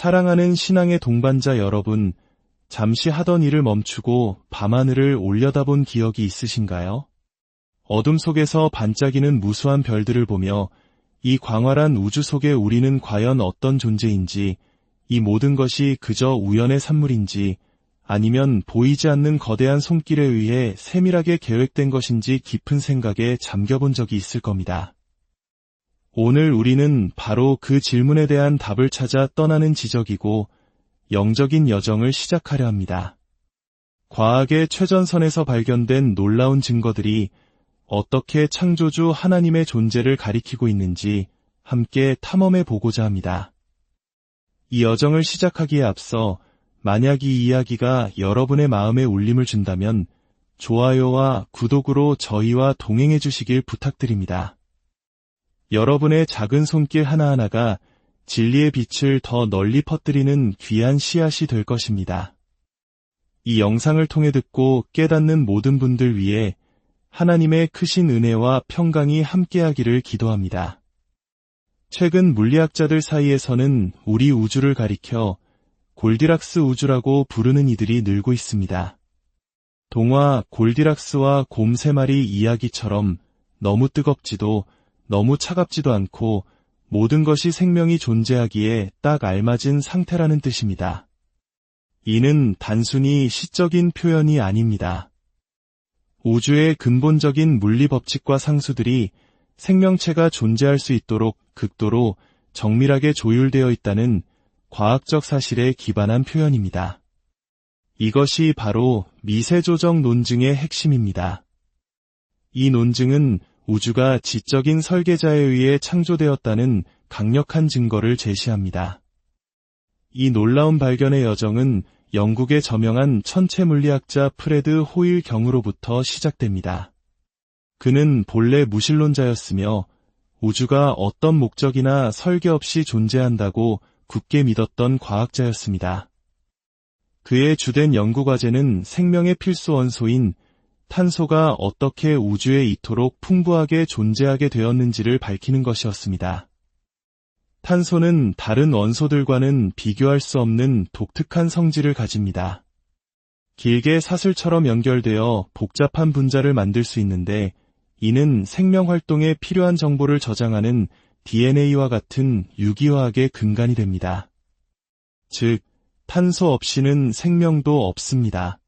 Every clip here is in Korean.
사랑하는 신앙의 동반자 여러분, 잠시 하던 일을 멈추고 밤하늘을 올려다본 기억이 있으신가요? 어둠 속에서 반짝이는 무수한 별들을 보며 이 광활한 우주 속에 우리는 과연 어떤 존재인지, 이 모든 것이 그저 우연의 산물인지, 아니면 보이지 않는 거대한 손길에 의해 세밀하게 계획된 것인지 깊은 생각에 잠겨본 적이 있을 겁니다. 오늘 우리는 바로 그 질문에 대한 답을 찾아 떠나는 지적이고 영적인 여정을 시작하려 합니다. 과학의 최전선에서 발견된 놀라운 증거들이 어떻게 창조주 하나님의 존재를 가리키고 있는지 함께 탐험해 보고자 합니다. 이 여정을 시작하기에 앞서 만약 이 이야기가 여러분의 마음에 울림을 준다면 좋아요와 구독으로 저희와 동행해 주시길 부탁드립니다. 여러분의 작은 손길 하나하나가 진리의 빛을 더 널리 퍼뜨리는 귀한 씨앗이 될 것입니다. 이 영상을 통해 듣고 깨닫는 모든 분들 위해 하나님의 크신 은혜와 평강이 함께하기를 기도합니다. 최근 물리학자들 사이에서는 우리 우주를 가리켜 골디락스 우주라고 부르는 이들이 늘고 있습니다. 동화 골디락스와 곰 3마리 이야기처럼 너무 뜨겁지도 너무 차갑지도 않고 모든 것이 생명이 존재하기에 딱 알맞은 상태라는 뜻입니다. 이는 단순히 시적인 표현이 아닙니다. 우주의 근본적인 물리 법칙과 상수들이 생명체가 존재할 수 있도록 극도로 정밀하게 조율되어 있다는 과학적 사실에 기반한 표현입니다. 이것이 바로 미세조정 논증의 핵심입니다. 이 논증은 우주가 지적인 설계자에 의해 창조되었다는 강력한 증거를 제시합니다. 이 놀라운 발견의 여정은 영국의 저명한 천체 물리학자 프레드 호일 경으로부터 시작됩니다. 그는 본래 무신론자였으며 우주가 어떤 목적이나 설계 없이 존재한다고 굳게 믿었던 과학자였습니다. 그의 주된 연구과제는 생명의 필수 원소인 탄소가 어떻게 우주에 이토록 풍부하게 존재하게 되었는지를 밝히는 것이었습니다. 탄소는 다른 원소들과는 비교할 수 없는 독특한 성질을 가집니다. 길게 사슬처럼 연결되어 복잡한 분자를 만들 수 있는데 이는 생명 활동에 필요한 정보를 저장하는 DNA와 같은 유기화학의 근간이 됩니다. 즉, 탄소 없이는 생명도 없습니다.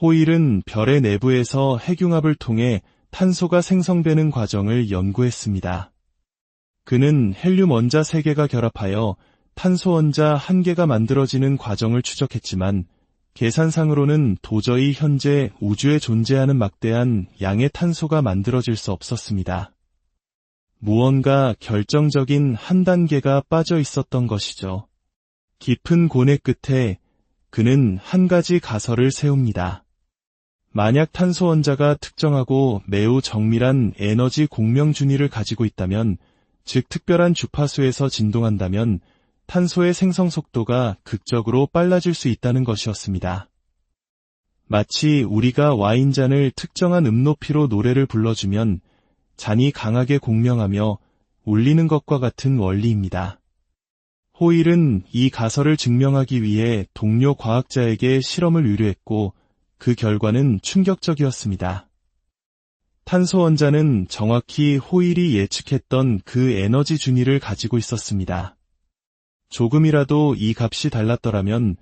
호일은 별의 내부에서 핵융합을 통해 탄소가 생성되는 과정을 연구했습니다. 그는 헬륨 원자 3개가 결합하여 탄소 원자 1개가 만들어지는 과정을 추적했지만 계산상으로는 도저히 현재 우주에 존재하는 막대한 양의 탄소가 만들어질 수 없었습니다. 무언가 결정적인 한 단계가 빠져 있었던 것이죠. 깊은 고뇌 끝에 그는 한 가지 가설을 세웁니다. 만약 탄소 원자가 특정하고 매우 정밀한 에너지 공명 준위를 가지고 있다면, 즉 특별한 주파수에서 진동한다면 탄소의 생성 속도가 극적으로 빨라질 수 있다는 것이었습니다. 마치 우리가 와인잔을 특정한 음높이로 노래를 불러주면 잔이 강하게 공명하며 울리는 것과 같은 원리입니다. 호일은 이 가설을 증명하기 위해 동료 과학자에게 실험을 의뢰했고 그 결과는 충격적이었습니다. 탄소 원자는 정확히 호일이 예측했던 그 에너지 준위를 가지고 있었습니다. 조금이라도 이 값이 달랐더라면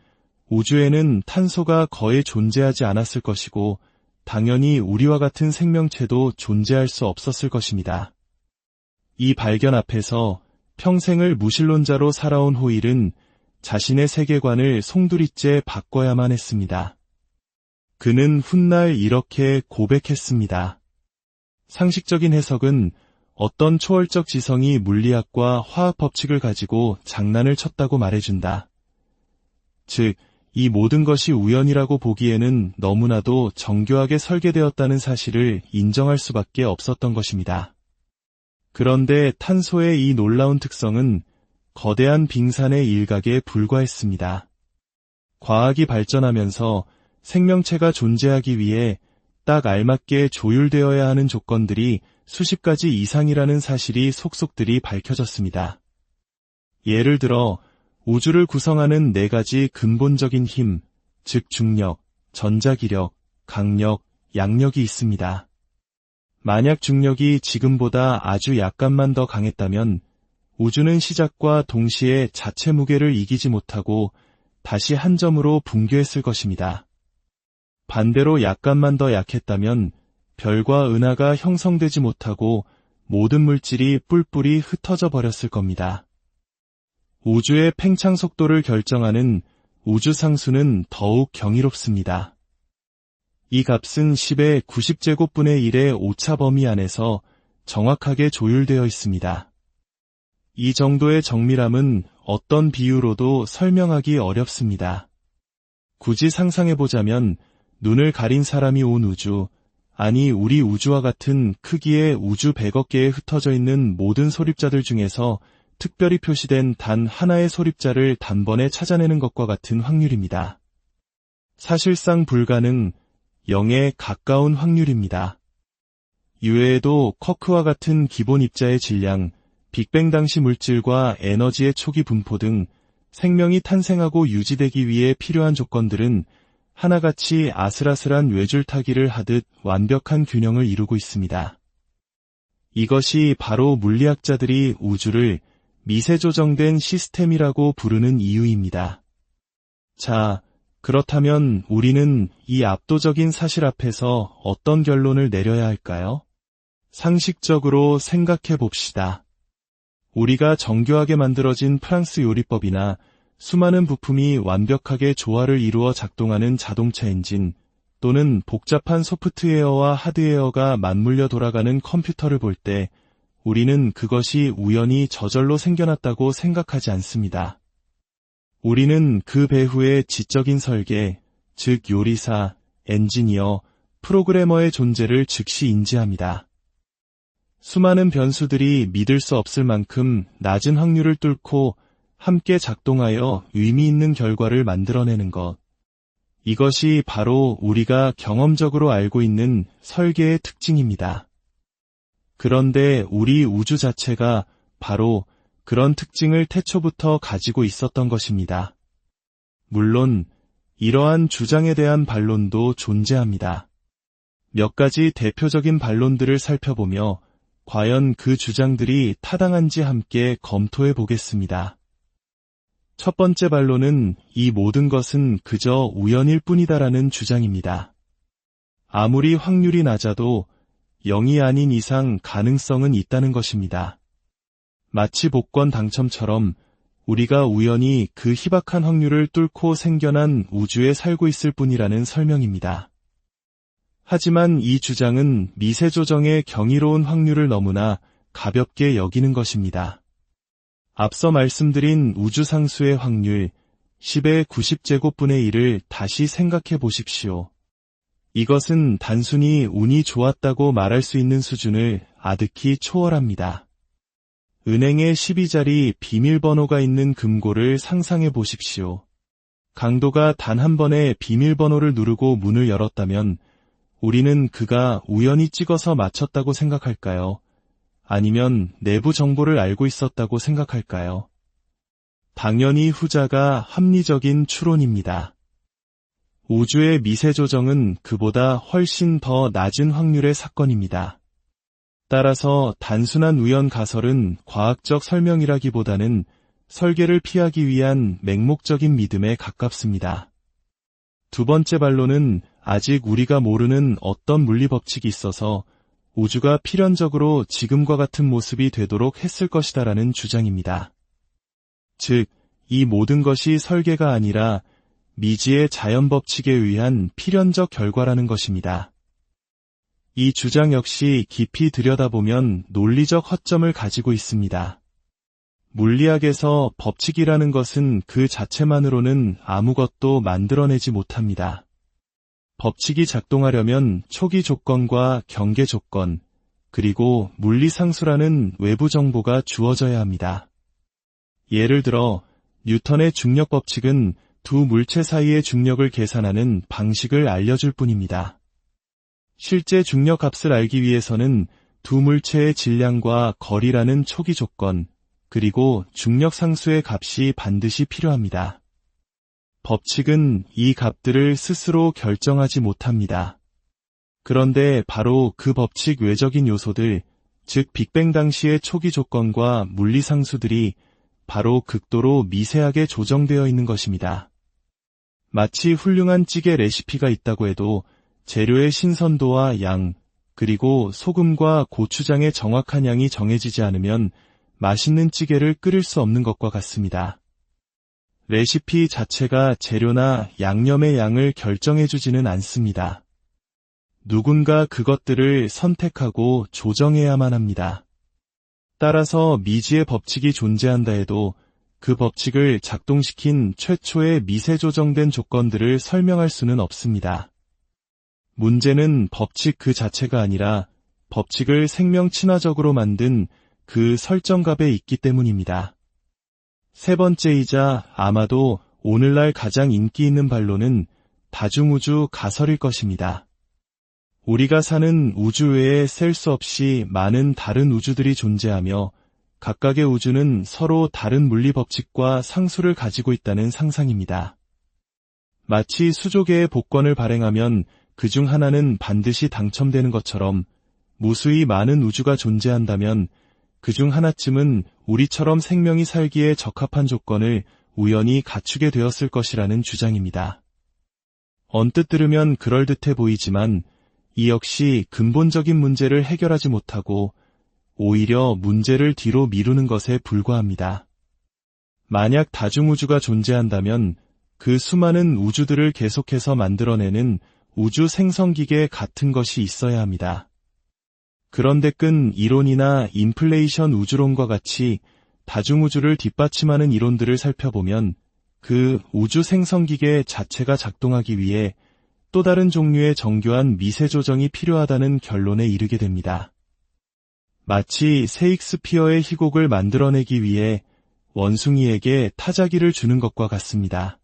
우주에는 탄소가 거의 존재하지 않았을 것이고 당연히 우리와 같은 생명체도 존재할 수 없었을 것입니다. 이 발견 앞에서 평생을 무신론자로 살아온 호일은 자신의 세계관을 송두리째 바꿔야만 했습니다. 그는 훗날 이렇게 고백했습니다. 상식적인 해석은 어떤 초월적 지성이 물리학과 화학 법칙을 가지고 장난을 쳤다고 말해준다. 즉, 이 모든 것이 우연이라고 보기에는 너무나도 정교하게 설계되었다는 사실을 인정할 수밖에 없었던 것입니다. 그런데 탄소의 이 놀라운 특성은 거대한 빙산의 일각에 불과했습니다. 과학이 발전하면서 생명체가 존재하기 위해 딱 알맞게 조율되어야 하는 조건들이 수십 가지 이상이라는 사실이 속속들이 밝혀졌습니다. 예를 들어 우주를 구성하는 네 가지 근본적인 힘, 즉 중력, 전자기력, 강력, 양력이 있습니다. 만약 중력이 지금보다 아주 약간만 더 강했다면 우주는 시작과 동시에 자체 무게를 이기지 못하고 다시 한 점으로 붕괴했을 것입니다. 반대로 약간만 더 약했다면 별과 은하가 형성되지 못하고 모든 물질이 뿔뿔이 흩어져 버렸을 겁니다. 우주의 팽창 속도를 결정하는 우주상수는 더욱 경이롭습니다. 이 값은 10의 90제곱분의 1의 오차 범위 안에서 정확하게 조율되어 있습니다. 이 정도의 정밀함은 어떤 비유로도 설명하기 어렵습니다. 굳이 상상해보자면 눈을 가린 사람이 온 우주, 아니 우리 우주와 같은 크기의 우주 100억 개에 흩어져 있는 모든 소립자들 중에서 특별히 표시된 단 하나의 소립자를 단번에 찾아내는 것과 같은 확률입니다. 사실상 불가능, 0에 가까운 확률입니다. 이외에도 쿼크와 같은 기본 입자의 질량, 빅뱅 당시 물질과 에너지의 초기 분포 등 생명이 탄생하고 유지되기 위해 필요한 조건들은 하나같이 아슬아슬한 외줄타기를 하듯 완벽한 균형을 이루고 있습니다. 이것이 바로 물리학자들이 우주를 미세조정된 시스템이라고 부르는 이유입니다. 자, 그렇다면 우리는 이 압도적인 사실 앞에서 어떤 결론을 내려야 할까요? 상식적으로 생각해 봅시다. 우리가 정교하게 만들어진 프랑스 요리법이나 수많은 부품이 완벽하게 조화를 이루어 작동하는 자동차 엔진, 또는 복잡한 소프트웨어와 하드웨어가 맞물려 돌아가는 컴퓨터를 볼 때 우리는 그것이 우연히 저절로 생겨났다고 생각하지 않습니다. 우리는 그 배후의 지적인 설계, 즉 요리사, 엔지니어, 프로그래머의 존재를 즉시 인지합니다. 수많은 변수들이 믿을 수 없을 만큼 낮은 확률을 뚫고 함께 작동하여 의미 있는 결과를 만들어내는 것. 이것이 바로 우리가 경험적으로 알고 있는 설계의 특징입니다. 그런데 우리 우주 자체가 바로 그런 특징을 태초부터 가지고 있었던 것입니다. 물론 이러한 주장에 대한 반론도 존재합니다. 몇 가지 대표적인 반론들을 살펴보며 과연 그 주장들이 타당한지 함께 검토해 보겠습니다. 첫 번째 반론은 이 모든 것은 그저 우연일 뿐이다라는 주장입니다. 아무리 확률이 낮아도 0이 아닌 이상 가능성은 있다는 것입니다. 마치 복권 당첨처럼 우리가 우연히 그 희박한 확률을 뚫고 생겨난 우주에 살고 있을 뿐이라는 설명입니다. 하지만 이 주장은 미세조정의 경이로운 확률을 너무나 가볍게 여기는 것입니다. 앞서 말씀드린 우주상수의 확률 10의 90제곱분의 1을 다시 생각해 보십시오. 이것은 단순히 운이 좋았다고 말할 수 있는 수준을 아득히 초월합니다. 은행에 12자리 비밀번호가 있는 금고를 상상해 보십시오. 강도가 단 한 번에 비밀번호를 누르고 문을 열었다면 우리는 그가 우연히 찍어서 맞췄다고 생각할까요? 아니면 내부 정보를 알고 있었다고 생각할까요? 당연히 후자가 합리적인 추론입니다. 우주의 미세조정은 그보다 훨씬 더 낮은 확률의 사건입니다. 따라서 단순한 우연 가설은 과학적 설명이라기보다는 설계를 피하기 위한 맹목적인 믿음에 가깝습니다. 두 번째 반론은 아직 우리가 모르는 어떤 물리 법칙이 있어서 우주가 필연적으로 지금과 같은 모습이 되도록 했을 것이다라는 주장입니다. 즉, 이 모든 것이 설계가 아니라 미지의 자연 법칙에 의한 필연적 결과라는 것입니다. 이 주장 역시 깊이 들여다보면 논리적 허점을 가지고 있습니다. 물리학에서 법칙이라는 것은 그 자체만으로는 아무것도 만들어내지 못합니다. 법칙이 작동하려면 초기 조건과 경계 조건, 그리고 물리상수라는 외부 정보가 주어져야 합니다. 예를 들어 뉴턴의 중력 법칙은 두 물체 사이의 중력을 계산하는 방식을 알려줄 뿐입니다. 실제 중력 값을 알기 위해서는 두 물체의 질량과 거리라는 초기 조건, 그리고 중력 상수의 값이 반드시 필요합니다. 법칙은 이 값들을 스스로 결정하지 못합니다. 그런데 바로 그 법칙 외적인 요소들, 즉 빅뱅 당시의 초기 조건과 물리 상수들이 바로 극도로 미세하게 조정되어 있는 것입니다. 마치 훌륭한 찌개 레시피가 있다고 해도 재료의 신선도와 양, 그리고 소금과 고추장의 정확한 양이 정해지지 않으면 맛있는 찌개를 끓일 수 없는 것과 같습니다. 레시피 자체가 재료나 양념의 양을 결정해주지는 않습니다. 누군가 그것들을 선택하고 조정해야만 합니다. 따라서 미지의 법칙이 존재한다 해도 그 법칙을 작동시킨 최초의 미세 조정된 조건들을 설명할 수는 없습니다. 문제는 법칙 그 자체가 아니라 법칙을 생명 친화적으로 만든 그 설정값에 있기 때문입니다. 세 번째이자 아마도 오늘날 가장 인기 있는 반론은 다중우주 가설일 것입니다. 우리가 사는 우주 외에 셀 수 없이 많은 다른 우주들이 존재하며 각각의 우주는 서로 다른 물리 법칙과 상수를 가지고 있다는 상상입니다. 마치 수조개의 복권을 발행하면 그중 하나는 반드시 당첨되는 것처럼 무수히 많은 우주가 존재한다면 그중 하나쯤은 우리처럼 생명이 살기에 적합한 조건을 우연히 갖추게 되었을 것이라는 주장입니다. 언뜻 들으면 그럴듯해 보이지만 이 역시 근본적인 문제를 해결하지 못하고 오히려 문제를 뒤로 미루는 것에 불과합니다. 만약 다중우주가 존재한다면 그 수많은 우주들을 계속해서 만들어내는 우주 생성기계 같은 것이 있어야 합니다. 그런데 끈 이론이나 인플레이션 우주론과 같이 다중우주를 뒷받침하는 이론들을 살펴보면 그 우주 생성기계 자체가 작동하기 위해 또 다른 종류의 정교한 미세 조정이 필요하다는 결론에 이르게 됩니다. 마치 세익스피어의 희곡을 만들어내기 위해 원숭이에게 타자기를 주는 것과 같습니다.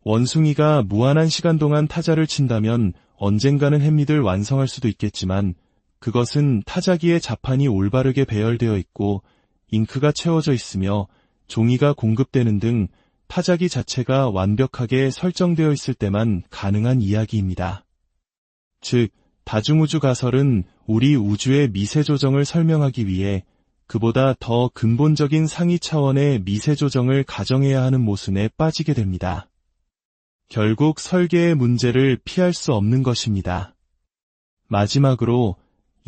원숭이가 무한한 시간 동안 타자를 친다면 언젠가는 햄릿을 완성할 수도 있겠지만 그것은 타자기의 자판이 올바르게 배열되어 있고 잉크가 채워져 있으며 종이가 공급되는 등 타자기 자체가 완벽하게 설정되어 있을 때만 가능한 이야기입니다. 즉, 다중우주 가설은 우리 우주의 미세 조정을 설명하기 위해 그보다 더 근본적인 상위 차원의 미세 조정을 가정해야 하는 모순에 빠지게 됩니다. 결국 설계의 문제를 피할 수 없는 것입니다. 마지막으로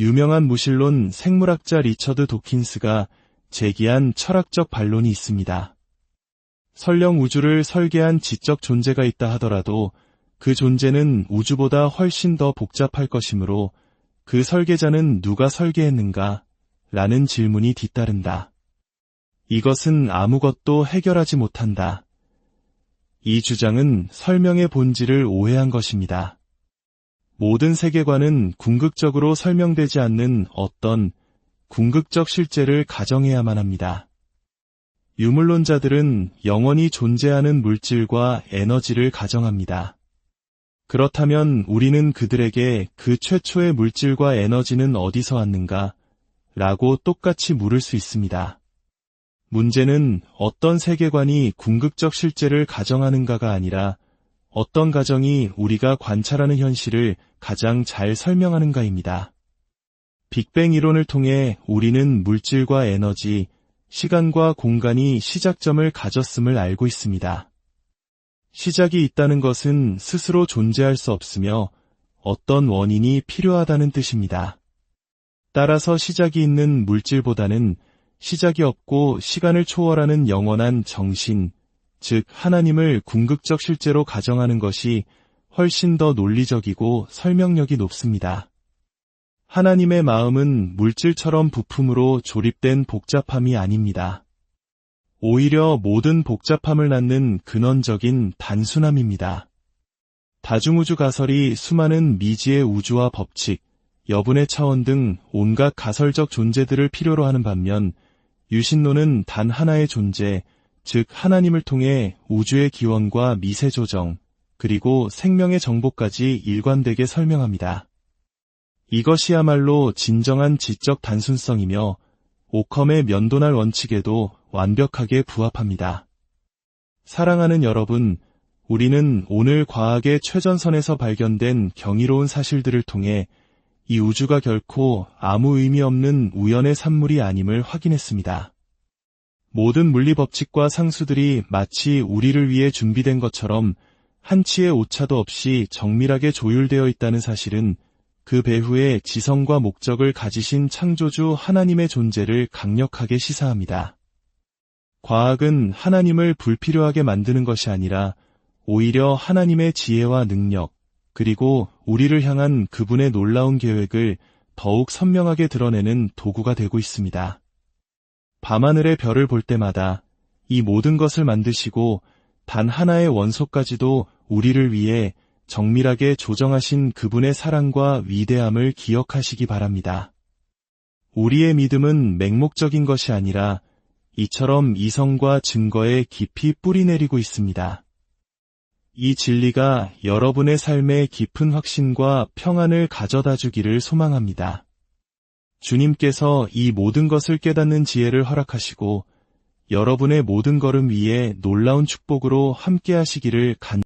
유명한 무신론 생물학자 리처드 도킨스가 제기한 철학적 반론이 있습니다. 설령 우주를 설계한 지적 존재가 있다 하더라도 그 존재는 우주보다 훨씬 더 복잡할 것이므로 그 설계자는 누가 설계했는가? 라는 질문이 뒤따른다. 이것은 아무것도 해결하지 못한다. 이 주장은 설명의 본질을 오해한 것입니다. 모든 세계관은 궁극적으로 설명되지 않는 어떤 궁극적 실제를 가정해야만 합니다. 유물론자들은 영원히 존재하는 물질과 에너지를 가정합니다. 그렇다면 우리는 그들에게 그 최초의 물질과 에너지는 어디서 왔는가? 라고 똑같이 물을 수 있습니다. 문제는 어떤 세계관이 궁극적 실제를 가정하는가가 아니라 어떤 가정이 우리가 관찰하는 현실을 가장 잘 설명하는가입니다. 빅뱅 이론을 통해 우리는 물질과 에너지, 시간과 공간이 시작점을 가졌음을 알고 있습니다. 시작이 있다는 것은 스스로 존재할 수 없으며 어떤 원인이 필요하다는 뜻입니다. 따라서 시작이 있는 물질보다는 시작이 없고 시간을 초월하는 영원한 정신, 즉 하나님을 궁극적 실제로 가정하는 것이 훨씬 더 논리적이고 설명력이 높습니다. 하나님의 마음은 물질처럼 부품으로 조립된 복잡함이 아닙니다. 오히려 모든 복잡함을 낳는 근원적인 단순함입니다. 다중우주 가설이 수많은 미지의 우주와 법칙, 여분의 차원 등 온갖 가설적 존재들을 필요로 하는 반면 유신론은 단 하나의 존재, 즉 하나님을 통해 우주의 기원과 미세 조정, 그리고 생명의 정보까지 일관되게 설명합니다. 이것이야말로 진정한 지적 단순성이며 오컴의 면도날 원칙에도 완벽하게 부합합니다. 사랑하는 여러분, 우리는 오늘 과학의 최전선에서 발견된 경이로운 사실들을 통해 이 우주가 결코 아무 의미 없는 우연의 산물이 아님을 확인했습니다. 모든 물리 법칙과 상수들이 마치 우리를 위해 준비된 것처럼 한치의 오차도 없이 정밀하게 조율되어 있다는 사실은 그 배후에 지성과 목적을 가지신 창조주 하나님의 존재를 강력하게 시사합니다. 과학은 하나님을 불필요하게 만드는 것이 아니라 오히려 하나님의 지혜와 능력, 그리고 우리를 향한 그분의 놀라운 계획을 더욱 선명하게 드러내는 도구가 되고 있습니다. 밤하늘의 별을 볼 때마다 이 모든 것을 만드시고 단 하나의 원소까지도 우리를 위해 정밀하게 조정하신 그분의 사랑과 위대함을 기억하시기 바랍니다. 우리의 믿음은 맹목적인 것이 아니라 이처럼 이성과 증거에 깊이 뿌리내리고 있습니다. 이 진리가 여러분의 삶에 깊은 확신과 평안을 가져다 주기를 소망합니다. 주님께서 이 모든 것을 깨닫는 지혜를 허락하시고 여러분의 모든 걸음 위에 놀라운 축복으로 함께 하시기를